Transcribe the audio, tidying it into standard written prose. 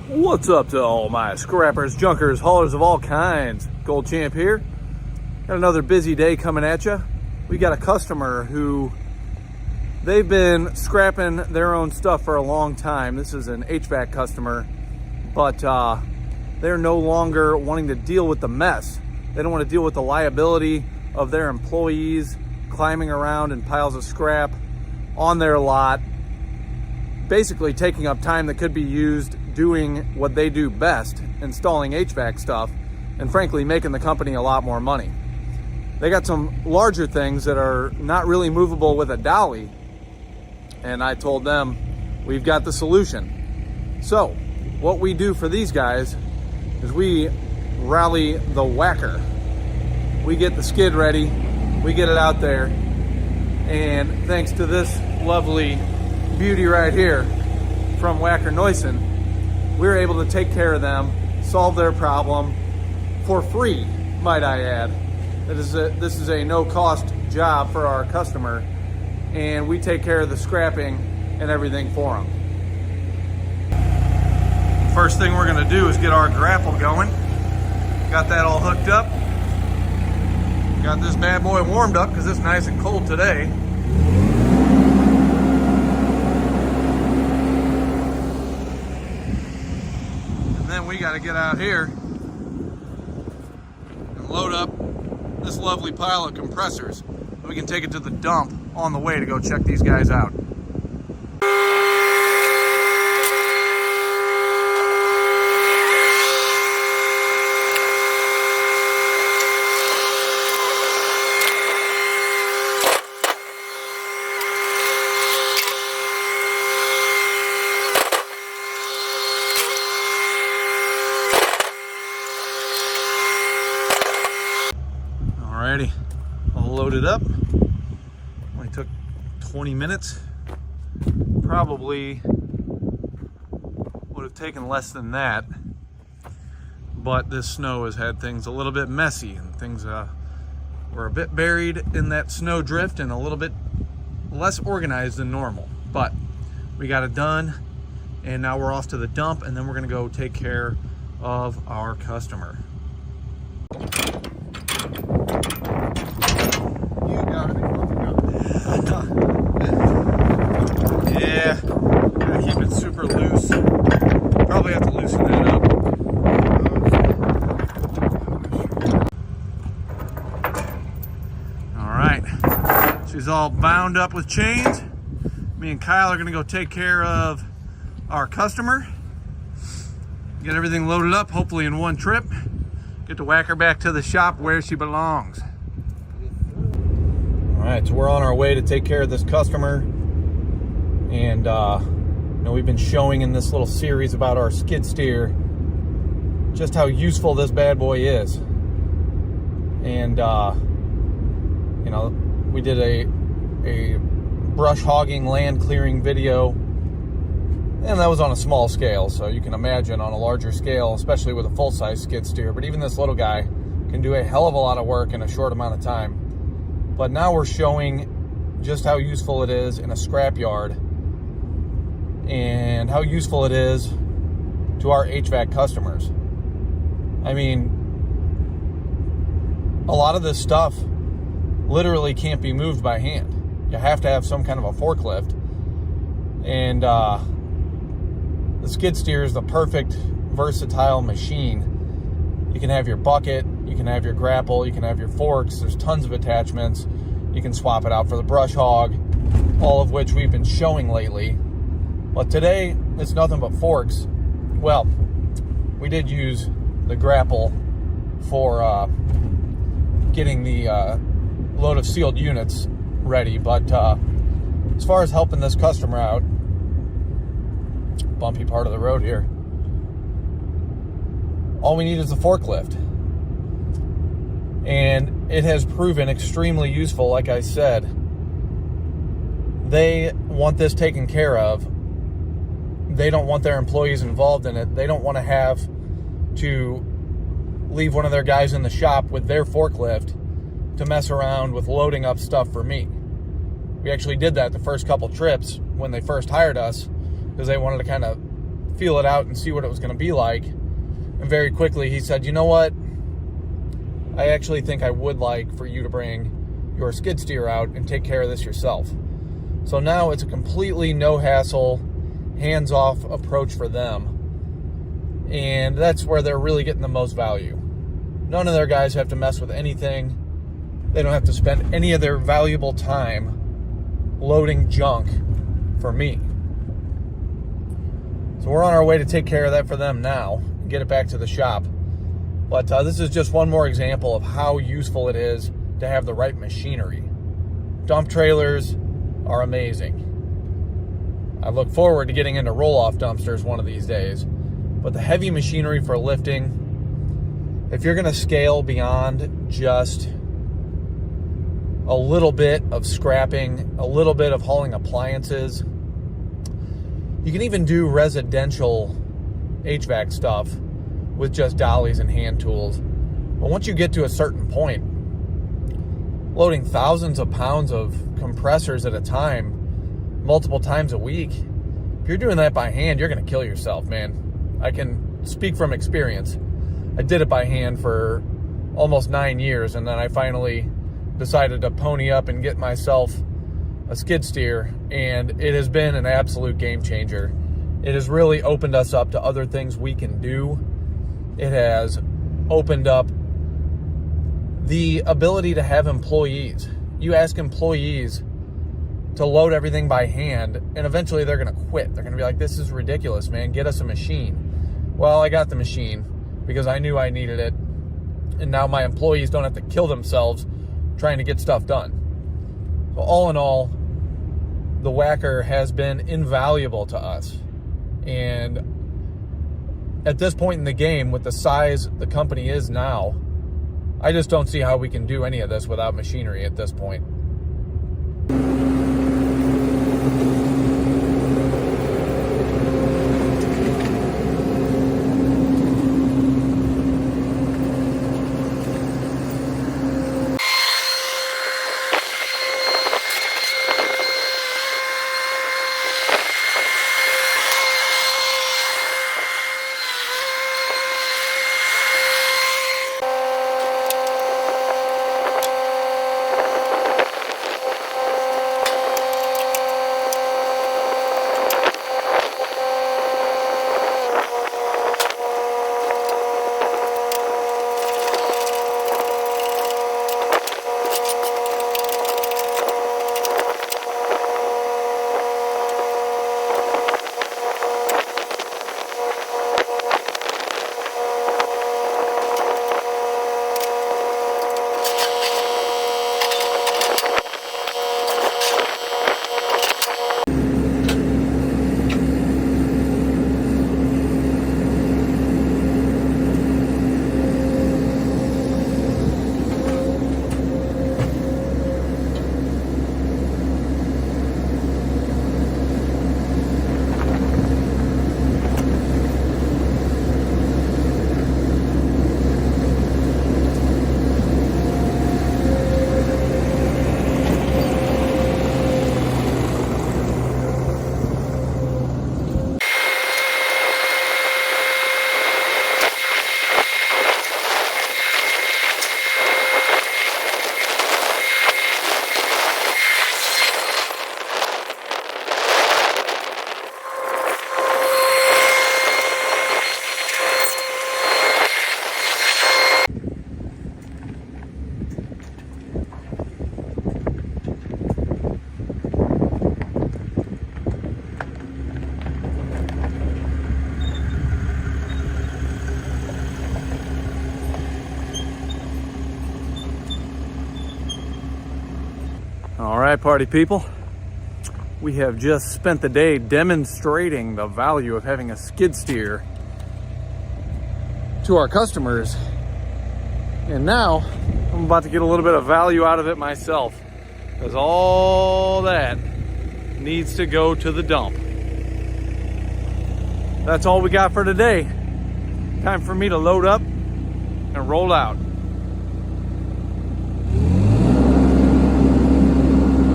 What's up to all my scrappers, junkers, haulers of all kinds? Gold Champ here. Got another busy day coming at you. We got a customer who they've been scrapping their own stuff for a long time. This is an HVAC customer, but they're no longer wanting to deal with the mess. They don't want to deal with the liability of their employees climbing around in piles of scrap on their lot, basically taking up time that could be used doing what they do best, installing HVAC stuff, and frankly making the company a lot more money. They got some larger things that are not really movable with a dolly, and I told them we've got the solution. So what we do for these guys is we rally the whacker. We get the skid ready, we get it out there, and thanks to this lovely beauty right here from Wacker Neuson, we're able to take care of them, solve their problem for free, might I add. This is a no-cost job for our customer, and we take care of the scrapping and everything for them. First thing we're gonna do is get our grapple going. Got that all hooked up. Got this bad boy warmed up because it's nice and cold today. We got to get out here and load up this lovely pile of compressors. We can take it to the dump on the way to go check these guys out. Alrighty, all loaded up. Only took 20 minutes. Probably would have taken less than that, but this snow has had things a little bit messy, and things were a bit buried in that snow drift and a little bit less organized than normal. But we got it done, and now we're off to the dump, and then we're gonna go take care of our customer. Yeah, gotta keep it super loose. Probably have to loosen that up. All right, she's all bound up with chains. Me and Kyle are gonna go take care of our customer. Get everything loaded up, hopefully in one trip. Get to whack her back to the shop where she belongs. All right, so we're on our way to take care of this customer. And you know, we've been showing in this little series about our skid steer just how useful this bad boy is. And you know, we did a brush hogging, land clearing video, and that was on a small scale, so you can imagine on a larger scale, especially with a full-size skid steer. But even this little guy can do a hell of a lot of work in a short amount of time. But now we're showing just how useful it is in a scrapyard and how useful it is to our HVAC customers. I mean, a lot of this stuff literally can't be moved by hand. You have to have some kind of a forklift. And the skid steer is the perfect versatile machine. You can have your bucket, you can have your grapple, you can have your forks. There's tons of attachments. You can swap it out for the brush hog, all of which we've been showing lately. But today, it's nothing but forks. Well, we did use the grapple for getting the load of sealed units ready. But as far as helping this customer out, bumpy part of the road here, all we need is a forklift. And it has proven extremely useful. Like I said, they want this taken care of. They don't want their employees involved in it. They don't want to have to leave one of their guys in the shop with their forklift to mess around with loading up stuff for me. We actually did that the first couple trips when they first hired us, because they wanted to kind of feel it out and see what it was going to be like. And very quickly he said, you know what? I actually think I would like for you to bring your skid steer out and take care of this yourself. So now it's a completely no hassle, hands-off approach for them. And that's where they're really getting the most value. None of their guys have to mess with anything. They don't have to spend any of their valuable time loading junk for me. So we're on our way to take care of that for them now and get it back to the shop. But this is just one more example of how useful it is to have the right machinery. Dump trailers are amazing. I look forward to getting into roll-off dumpsters one of these days. But the heavy machinery for lifting, if you're going to scale beyond just a little bit of scrapping, a little bit of hauling appliances, you can even do residential HVAC stuff with just dollies and hand tools. But once you get to a certain point, loading thousands of pounds of compressors at a time, multiple times a week, if you're doing that by hand, you're going to kill yourself, man. I can speak from experience. I did it by hand for almost 9 years, and then I finally decided to pony up and get myself a skid steer, and it has been an absolute game changer. It has really opened us up to other things we can do. It has opened up the ability to have employees. You ask employees to load everything by hand, and eventually they're going to quit. They're going to be like, this is ridiculous, man. Get us a machine. Well, I got the machine because I knew I needed it, and now my employees don't have to kill themselves trying to get stuff done. So all in all, the Whacker has been invaluable to us. And at this point in the game, with the size the company is now, I just don't see how we can do any of this without machinery at this point. All right, party people, we have just spent the day demonstrating the value of having a skid steer to our customers, and now I'm about to get a little bit of value out of it myself, because all that needs to go to the dump. That's all we got for today. Time for me to load up and roll out.